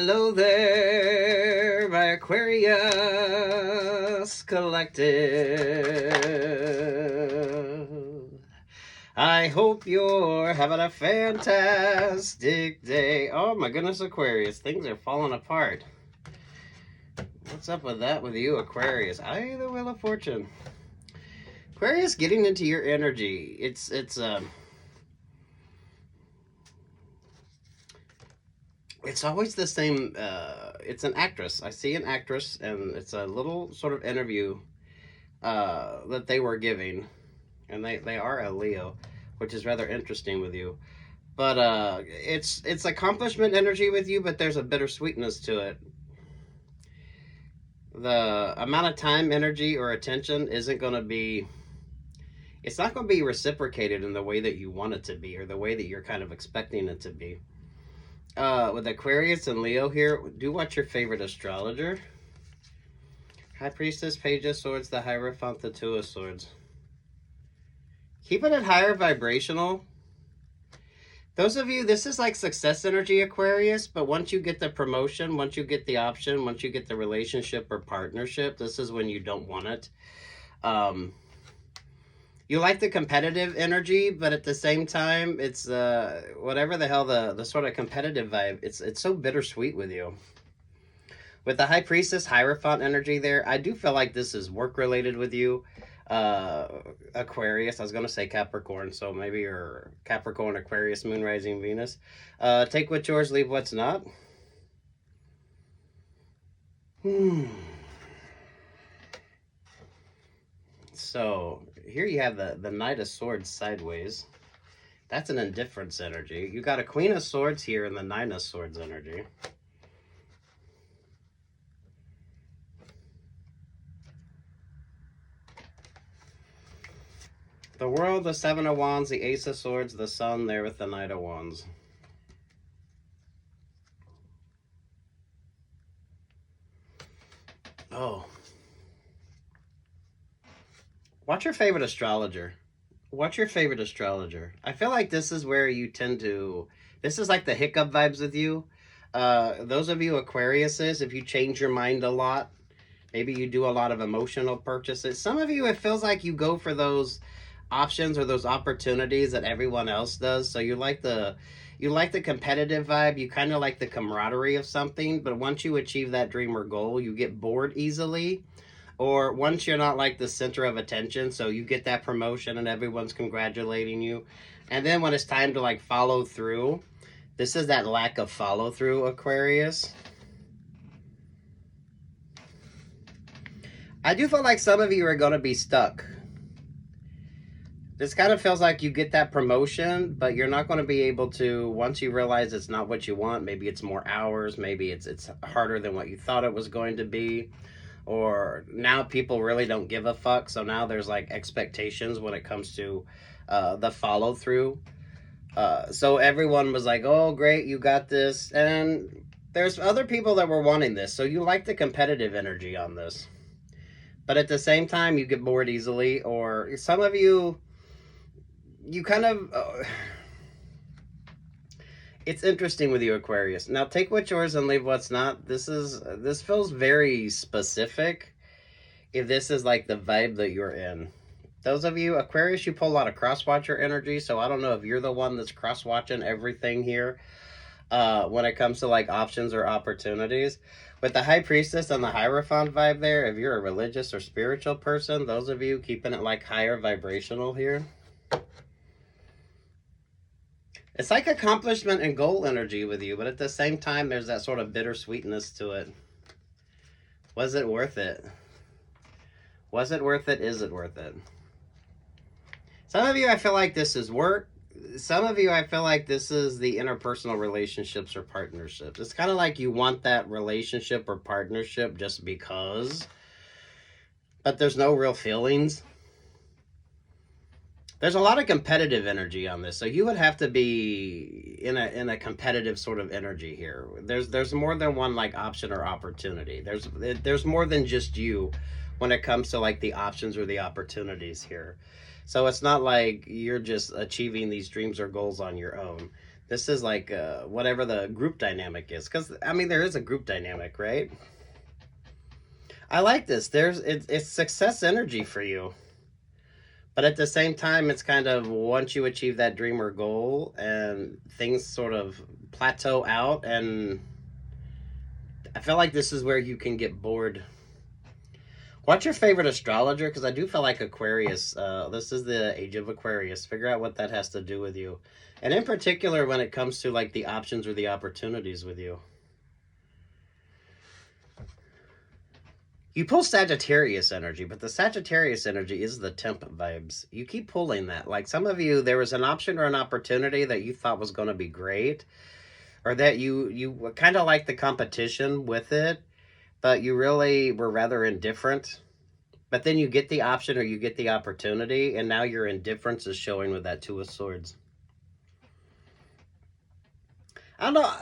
Hello there, my Aquarius Collective. I hope you're having a fantastic day. Oh my goodness, Aquarius, things are falling apart. What's up with that with you, Aquarius? The Wheel of Fortune. Aquarius, getting into your energy. It's always the same. It's an actress. I see an actress, and it's a little sort of interview that they were giving, and they are a Leo, which is rather interesting with you. But it's accomplishment energy with you, but there's a bittersweetness to it. The amount of time, energy, or attention isn't going to be. It's not going to be reciprocated in the way that you want it to be, or the way that you're kind of expecting it to be. With Aquarius and Leo here, do watch your favorite astrologer. High Priestess, Page of Swords, the Hierophant, the Two of Swords. Keeping it higher vibrational. Those of you, this is like success energy, Aquarius, but once you get the promotion, once you get the option, once you get the relationship or partnership, this is when you don't want it. You like the competitive energy, but at the same time, it's whatever the hell the sort of competitive vibe. It's so bittersweet with you. With the High Priestess, Hierophant energy there, I do feel like this is work related with you, Aquarius. I was gonna say Capricorn, so maybe you're Capricorn, Aquarius, Moon, Rising, Venus. Take what's yours, leave what's not. So here you have the Knight of Swords sideways. That's an indifference energy. You got a Queen of Swords here and the Nine of Swords energy. The World, the Seven of Wands, the Ace of Swords, the Sun there with the Knight of Wands. Oh. Watch your favorite astrologer. Watch your favorite astrologer. I feel like this is where you tend to... This is like the hiccup vibes with you. Those of you Aquariuses, if you change your mind a lot, maybe you do a lot of emotional purchases. Some of you, it feels like you go for those options or those opportunities that everyone else does. So you like the competitive vibe. You kind of like the camaraderie of something. But once you achieve that dream or goal, you get bored easily. Or once you're not like the center of attention, so you get that promotion and everyone's congratulating you. And then when it's time to like follow through, this is that lack of follow through, Aquarius. I do feel like some of you are going to be stuck. This kind of feels like you get that promotion, but you're not going to be able to, once you realize it's not what you want, maybe it's more hours, maybe it's harder than what you thought it was going to be. Or now people really don't give a fuck. So now there's like expectations when it comes to the follow through. So everyone was like, oh, great, you got this. And there's other people that were wanting this. So you like the competitive energy on this. But at the same time, you get bored easily. Or some of you kind of... It's interesting with you, Aquarius. Now, take what's yours and leave what's not. This feels very specific if this is like the vibe that you're in. Those of you, Aquarius, you pull a lot of cross-watcher energy, so I don't know if you're the one that's cross-watching everything here when it comes to like options or opportunities. With the High Priestess and the Hierophant vibe there, if you're a religious or spiritual person, those of you keeping it like higher vibrational here. It's like accomplishment and goal energy with you, but at the same time, there's that sort of bittersweetness to it. Was it worth it? Was it worth it? Is it worth it? Some of you, I feel like this is work. Some of you, I feel like this is the interpersonal relationships or partnerships. It's kind of like you want that relationship or partnership just because, but there's no real feelings. There's a lot of competitive energy on this, so you would have to be in a competitive sort of energy here. There's more than one like option or opportunity. There's more than just you when it comes to like the options or the opportunities here. So it's not like you're just achieving these dreams or goals on your own. This is like whatever the group dynamic is. Because, I mean, there is a group dynamic, right? I like this. It's success energy for you. But at the same time, it's kind of once you achieve that dream or goal and things sort of plateau out, and I feel like this is where you can get bored. What's your favorite astrologer? Because I do feel like Aquarius, this is the age of Aquarius. Figure out what that has to do with you. And in particular, when it comes to like the options or the opportunities with you. You pull Sagittarius energy, but the Sagittarius energy is the temp vibes. You keep pulling that. Like some of you, there was an option or an opportunity that you thought was going to be great, or that you kind of like the competition with it, but you really were rather indifferent. But then you get the option or you get the opportunity, and now your indifference is showing with that Two of Swords. I don't know.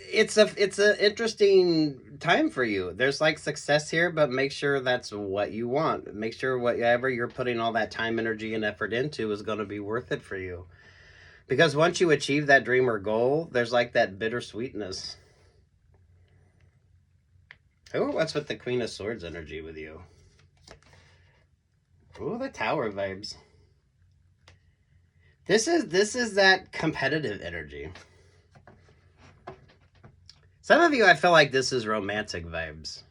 It's an interesting time for you. There's like success here, but make sure that's what you want. Make sure whatever you're putting all that time, energy, and effort into is going to be worth it for you. Because once you achieve that dream or goal, there's like that bittersweetness. Oh, what's with the Queen of Swords energy with you? Oh, the Tower vibes. This is that competitive energy. Some of you, I feel like this is romantic vibes.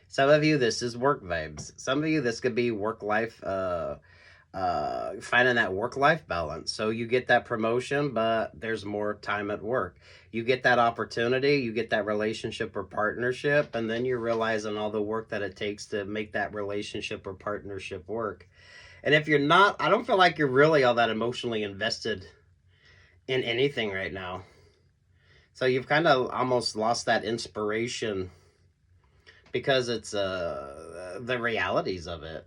Some of you, this is work vibes. Some of you, this could be work-life, finding that work-life balance. So you get that promotion, but there's more time at work. You get that opportunity, you get that relationship or partnership, and then you're realizing all the work that it takes to make that relationship or partnership work. And if you're not, I don't feel like you're really all that emotionally invested in anything right now. So you've kind of almost lost that inspiration because it's the realities of it.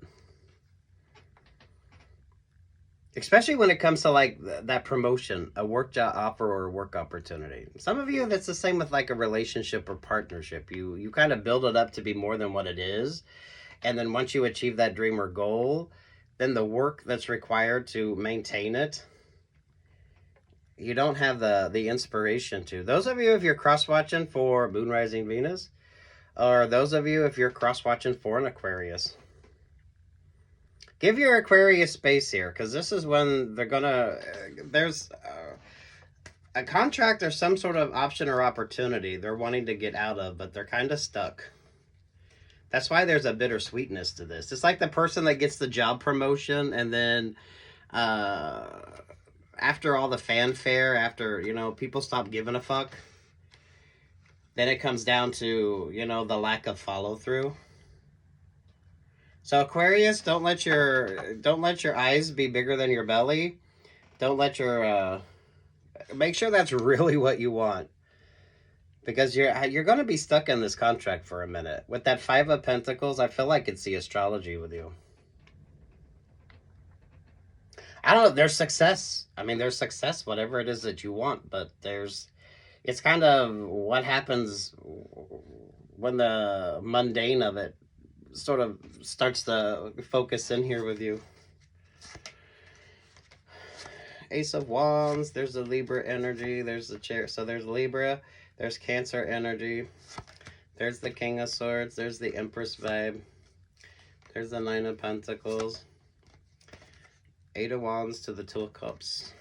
Especially when it comes to like that promotion, a work job offer or a work opportunity. Some of you, that's the same with like a relationship or partnership. You kind of build it up to be more than what it is. And then once you achieve that dream or goal, then the work that's required to maintain it, you don't have the inspiration to. Those of you, if you're cross-watching for Moon Rising Venus, or those of you, if you're cross-watching for an Aquarius, give your Aquarius space here, because this is when they're gonna, there's a contract or some sort of option or opportunity they're wanting to get out of, but they're kind of stuck. That's why there's a bittersweetness to this. It's like the person that gets the job promotion and then after all the fanfare, after, you know, people stop giving a fuck, then it comes down to, you know, the lack of follow through. So Aquarius, don't let your eyes be bigger than your belly. Don't let your make sure that's really what you want. Because you're going to be stuck in this contract for a minute. With that Five of Pentacles, I feel like it's the astrology with you. I don't know, there's success. I mean, there's success, whatever it is that you want, but it's kind of what happens when the mundane of it sort of starts to focus in here with you. Ace of Wands, there's the Libra energy, there's the chair. So there's Libra, there's Cancer energy, there's the King of Swords, there's the Empress vibe, there's the Nine of Pentacles, Eight of Wands to the Two of Cups.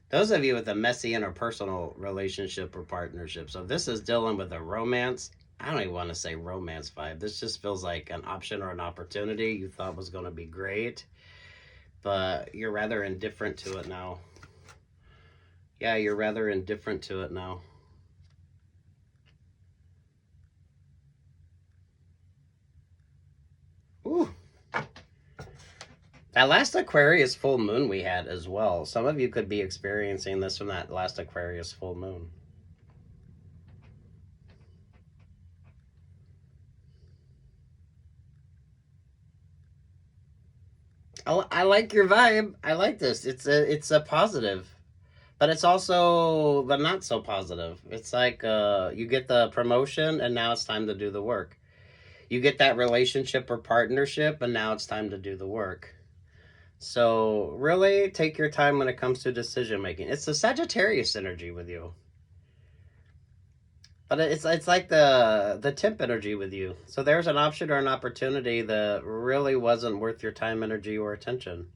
Those of you with a messy interpersonal relationship or partnership. So this is dealing with a romance. I don't even want to say romance vibe. This just feels like an option or an opportunity you thought was going to be great, but you're rather indifferent to it now. Yeah, you're rather indifferent to it now. Ooh. That last Aquarius full moon we had as well. Some of you could be experiencing this from that last Aquarius full moon. I like your vibe. I like this. It's a positive, but it's also the not so positive. It's like you get the promotion and now it's time to do the work. You get that relationship or partnership and now it's time to do the work. So really take your time when it comes to decision making. It's the Sagittarius energy with you. But it's like the temp energy with you. So there's an option or an opportunity that really wasn't worth your time, energy, or attention.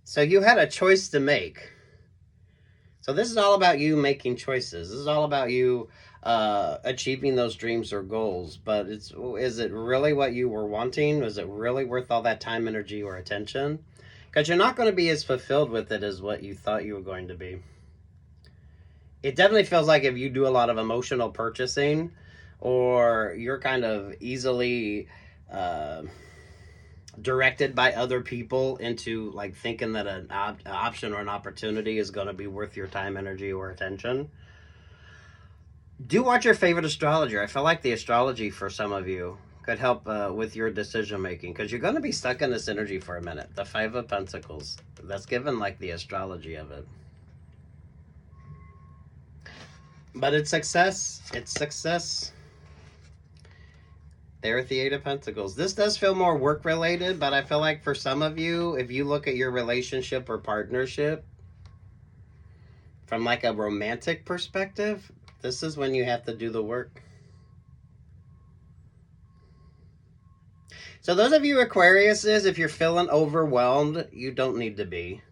So you had a choice to make. So this is all about you making choices. This is all about you achieving those dreams or goals. But is it really what you were wanting? Was it really worth all that time, energy, or attention? Because you're not going to be as fulfilled with it as what you thought you were going to be. It definitely feels like if you do a lot of emotional purchasing, or you're kind of easily directed by other people into like thinking that an option or an opportunity is going to be worth your time, energy, or attention. Do watch your favorite astrologer. I feel like the astrology for some of you could help with your decision making, because you're going to be stuck in this energy for a minute. The Five of Pentacles, that's given like the astrology of it. But it's success. It's success. There at the Eight of Pentacles. This does feel more work related, but I feel like for some of you, if you look at your relationship or partnership from like a romantic perspective, this is when you have to do the work. So those of you Aquariuses, if you're feeling overwhelmed, you don't need to be.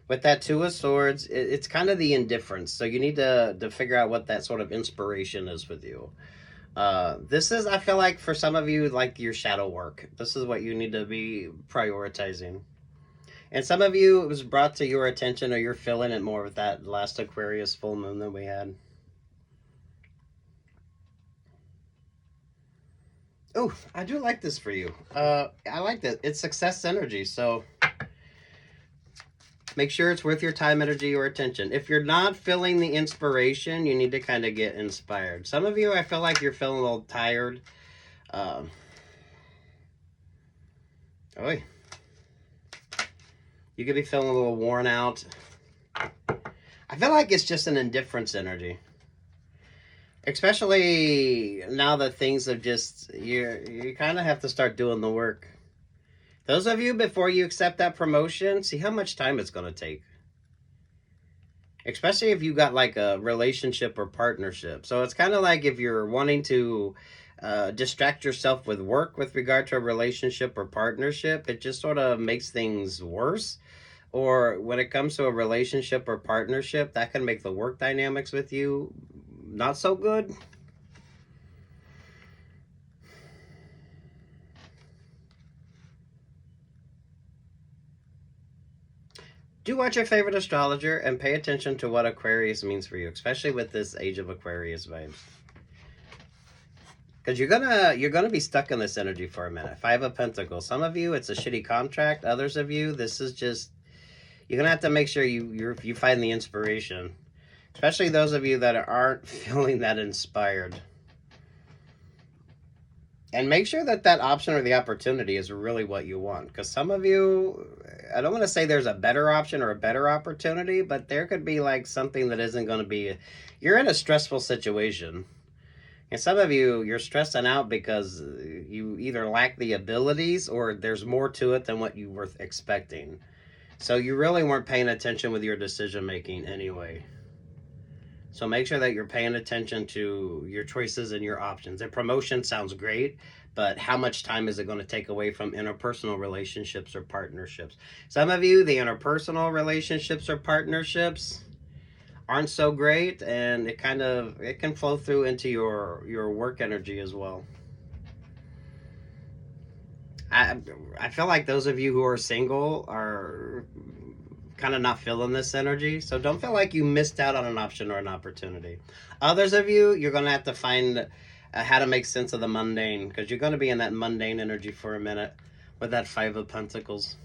With that Two of Swords, it's kind of the indifference. So you need to figure out what that sort of inspiration is with you. This is, I feel like, for some of you, like your shadow work. This is what you need to be prioritizing. And some of you, it was brought to your attention, or you're feeling it more with that last Aquarius full moon that we had. Oh, I do like this for you. I like that. It's success energy, so make sure it's worth your time, energy, or attention. If you're not feeling the inspiration, you need to kind of get inspired. Some of you, I feel like you're feeling a little tired. You could be feeling a little worn out. I feel like it's just an indifference energy. Especially now that things have just, you kind of have to start doing the work. Those of you, before you accept that promotion, see how much time it's going to take. Especially if you got like a relationship or partnership. So it's kind of like if you're wanting to distract yourself with work with regard to a relationship or partnership, it just sort of makes things worse. Or when it comes to a relationship or partnership, that can make the work dynamics with you not so good. Do watch your favorite astrologer and pay attention to what Aquarius means for you, especially with this Age of Aquarius vibes. Because you're gonna be stuck in this energy for a minute. Five of Pentacles. Some of you, it's a shitty contract. Others of you, this is just, you're gonna have to make sure you find the inspiration. Especially those of you that aren't feeling that inspired. And make sure that that option or the opportunity is really what you want. Because some of you, I don't want to say there's a better option or a better opportunity, but there could be like something that isn't going to be, you're in a stressful situation. And some of you, you're stressing out because you either lack the abilities or there's more to it than what you were expecting. So you really weren't paying attention with your decision making anyway. So make sure that you're paying attention to your choices and your options. A promotion sounds great, but how much time is it going to take away from interpersonal relationships or partnerships? Some of you, the interpersonal relationships or partnerships aren't so great, and it can flow through into your work energy as well. I feel like those of you who are single are kind of not feeling this energy, so don't feel like you missed out on an option or an opportunity. Others of you, you're going to have to find how to make sense of the mundane, because you're going to be in that mundane energy for a minute with that Five of Pentacles.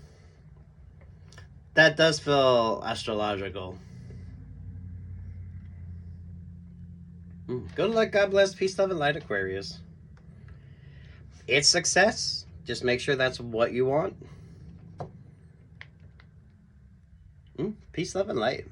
That does feel astrological. Good luck, God bless, peace, love, and light, Aquarius. It's success. Just make sure that's what you want. Peace, love, and light.